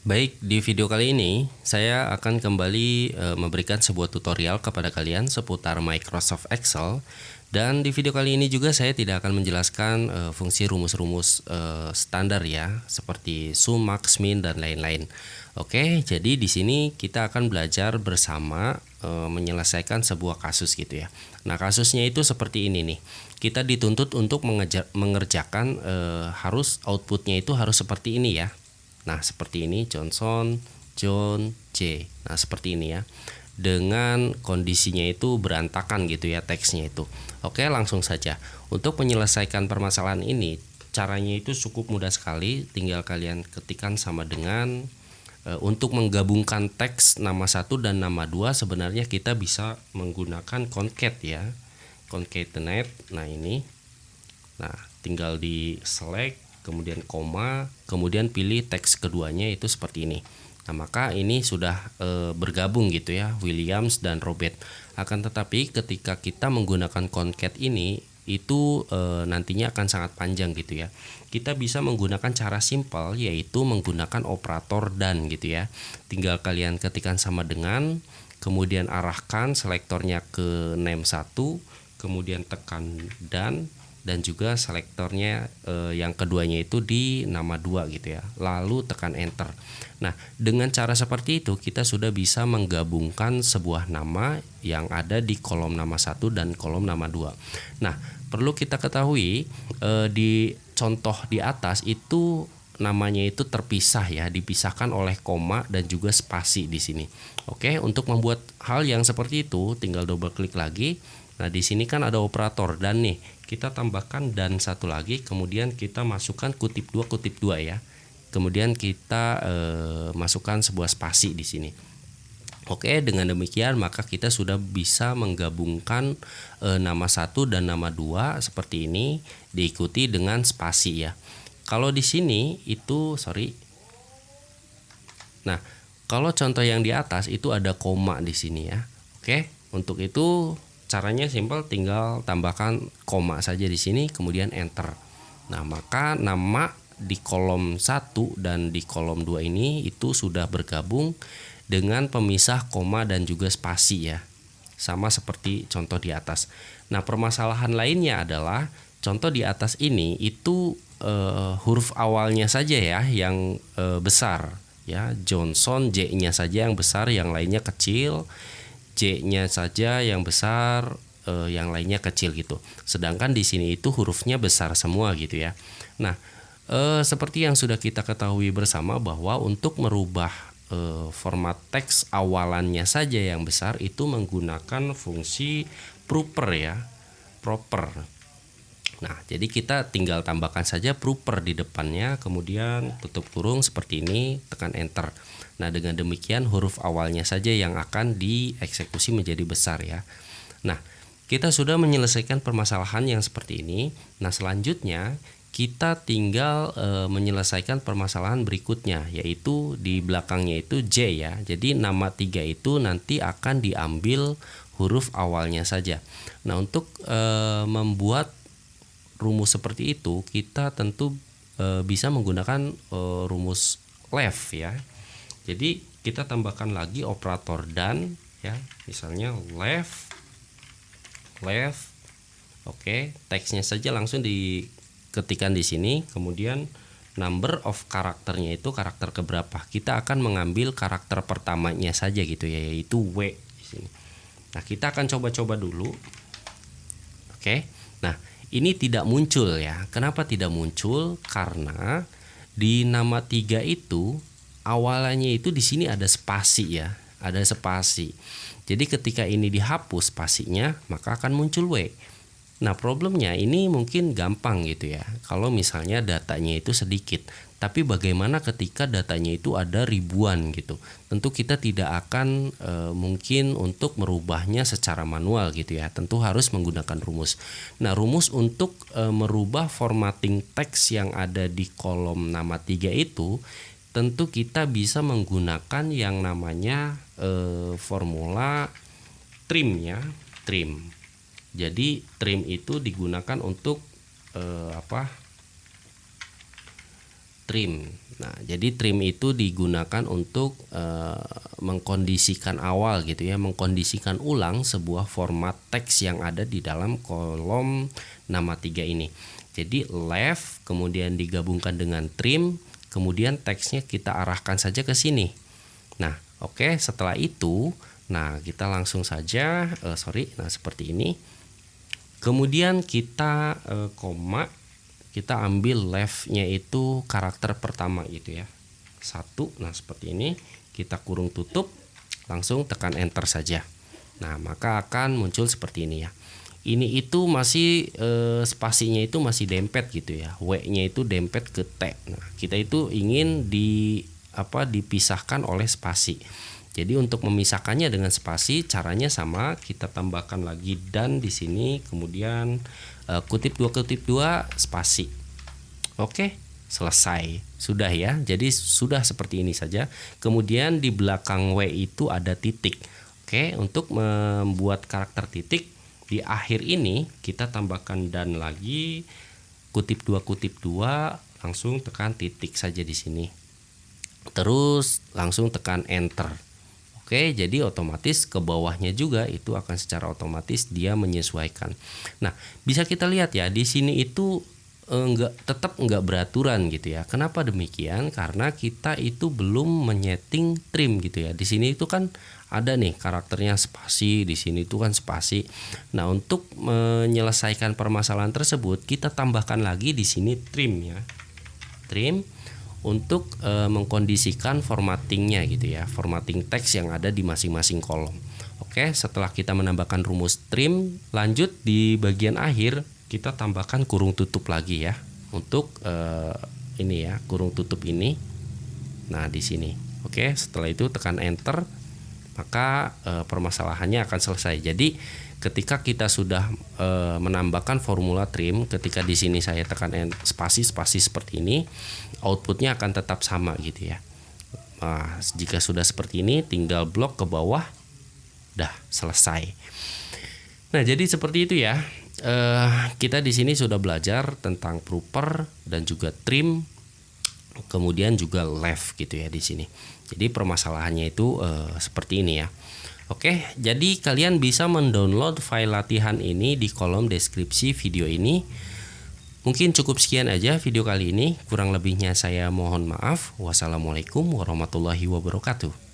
Baik, di video kali ini saya akan kembali memberikan sebuah tutorial kepada kalian seputar Microsoft Excel. Dan di video kali ini juga saya tidak akan menjelaskan fungsi rumus-rumus standar ya, seperti sum, max, min, dan lain-lain. Oke, jadi di sini kita akan belajar bersama menyelesaikan sebuah kasus gitu ya. Nah, kasusnya itu seperti ini nih. Kita dituntut untuk mengerjakan harus outputnya itu harus seperti ini ya. Nah, seperti ini Johnson, John, J. Nah, seperti ini ya. Dengan kondisinya itu berantakan gitu ya teksnya itu. Oke, langsung saja. Untuk menyelesaikan permasalahan ini, caranya itu cukup mudah sekali. Tinggal kalian ketikkan sama dengan untuk menggabungkan teks nama 1 dan nama 2 sebenarnya kita bisa menggunakan concat ya. Concatenate. Nah, ini. Nah, tinggal di select, kemudian koma, kemudian pilih teks keduanya itu seperti ini. Nah, maka ini sudah bergabung gitu ya, Williams dan Robert. Akan tetapi ketika kita menggunakan concat ini itu nantinya akan sangat panjang gitu ya. Kita bisa menggunakan cara simpel, yaitu menggunakan operator dan gitu ya. Tinggal kalian ketikkan sama dengan, kemudian arahkan selektornya ke name 1, kemudian tekan dan juga selektornya yang keduanya itu di nama 2 gitu ya. Lalu tekan enter. Nah, dengan cara seperti itu kita sudah bisa menggabungkan sebuah nama yang ada di kolom nama 1 dan kolom nama 2. Nah, perlu kita ketahui di contoh di atas itu namanya itu terpisah ya, dipisahkan oleh koma dan juga spasi di sini. Oke, untuk membuat hal yang seperti itu tinggal double klik lagi. Nah, di sini kan ada operator dan nih, kita tambahkan dan satu lagi, kemudian kita masukkan kutip 2 ya. Kemudian kita masukkan sebuah spasi di sini. Oke, dengan demikian maka kita sudah bisa menggabungkan nama 1 dan nama 2 seperti ini diikuti dengan spasi ya. Kalau di sini itu Nah, kalau contoh yang di atas itu ada koma di sini ya. Oke, untuk itu caranya simpel, tinggal tambahkan koma saja di sini kemudian enter. Nah, maka nama di kolom 1 dan di kolom 2 ini itu sudah bergabung dengan pemisah koma dan juga spasi ya. Sama seperti contoh di atas. Nah, permasalahan lainnya adalah contoh di atas ini itu huruf awalnya saja ya yang besar ya. Johnson, J-nya saja yang besar, yang lainnya kecil. J-nya saja yang besar, yang lainnya kecil gitu. Sedangkan di sini itu hurufnya besar semua gitu ya. Nah, seperti yang sudah kita ketahui bersama bahwa untuk merubah format teks awalannya saja yang besar itu menggunakan fungsi proper ya, proper. Nah, jadi kita tinggal tambahkan saja proper di depannya, kemudian tutup kurung seperti ini, tekan enter. Nah, dengan demikian huruf awalnya saja yang akan dieksekusi menjadi besar ya. Nah, kita sudah menyelesaikan permasalahan yang seperti ini. Nah, selanjutnya kita tinggal menyelesaikan permasalahan berikutnya, yaitu di belakangnya itu J ya. Jadi nama 3 itu nanti akan diambil huruf awalnya saja. Nah, untuk membuat rumus seperti itu kita tentu bisa menggunakan rumus left ya. Jadi kita tambahkan lagi operator dan ya, misalnya left. Oke, teksnya saja langsung diketikkan di sini, kemudian number of karakternya itu karakter keberapa. Kita akan mengambil karakter pertamanya saja gitu ya, yaitu W di sini. Nah, kita akan coba-coba dulu. Oke. Nah, ini tidak muncul ya. Kenapa tidak muncul? Karena di nama 3 itu awalannya itu di sini ada spasi ya, ada spasi. Jadi ketika ini dihapus spasinya, maka akan muncul W. Nah, problemnya ini mungkin gampang gitu ya, kalau misalnya datanya itu sedikit. Tapi bagaimana ketika datanya itu ada ribuan gitu? Tentu kita tidak akan mungkin untuk merubahnya secara manual gitu ya. Tentu harus menggunakan rumus. Nah, rumus untuk merubah formatting teks yang ada di kolom nama 3 itu tentu kita bisa menggunakan yang namanya formula trim ya, trim. Jadi trim itu digunakan untuk trim. Nah, jadi trim itu digunakan untuk mengkondisikan awal gitu ya, mengkondisikan ulang sebuah format teks yang ada di dalam kolom nama 3 ini. Jadi left kemudian digabungkan dengan trim, kemudian teksnya kita arahkan saja ke sini. Nah, oke, setelah itu, nah kita langsung saja seperti ini. Kemudian kita koma, kita ambil left-nya itu karakter pertama gitu ya. 1, nah seperti ini, kita kurung tutup, langsung tekan enter saja. Nah, maka akan muncul seperti ini ya. Ini itu masih spasinya itu masih dempet gitu ya. W-nya itu dempet ke T. Nah, kita itu ingin dipisahkan oleh spasi. Jadi untuk memisahkannya dengan spasi caranya sama, kita tambahkan lagi dan di sini kemudian kutip 2 spasi. Oke, selesai. Sudah ya. Jadi sudah seperti ini saja. Kemudian di belakang W itu ada titik. Oke, untuk membuat karakter titik di akhir ini kita tambahkan dan lagi kutip 2 langsung tekan titik saja di sini. Terus langsung tekan enter. Oke, jadi otomatis ke bawahnya juga itu akan secara otomatis dia menyesuaikan. Nah, bisa kita lihat ya di sini itu tetap nggak beraturan gitu ya. Kenapa demikian? Karena kita itu belum menyeting trim gitu ya. Di sini itu kan ada nih karakternya spasi, di sini itu kan spasi. Nah, untuk menyelesaikan permasalahan tersebut kita tambahkan lagi di sini trim ya. Trim untuk mengkondisikan formattingnya gitu ya, formatting teks yang ada di masing-masing kolom. Oke, setelah kita menambahkan rumus trim, lanjut di bagian akhir kita tambahkan kurung tutup lagi ya untuk ini ya, kurung tutup ini. Nah, di sini. Oke, setelah itu tekan enter, maka permasalahannya akan selesai. Jadi ketika kita sudah menambahkan formula trim, ketika di sini saya tekan spasi seperti ini, outputnya akan tetap sama gitu ya. Nah, jika sudah seperti ini, tinggal blok ke bawah, dah selesai. Nah, jadi seperti itu ya. Kita di sini sudah belajar tentang proper dan juga trim, kemudian juga left gitu ya di sini. Jadi permasalahannya itu seperti ini ya. Oke, jadi kalian bisa mendownload file latihan ini di kolom deskripsi video ini. Mungkin cukup sekian aja video kali ini. Kurang lebihnya saya mohon maaf. Wassalamualaikum warahmatullahi wabarakatuh.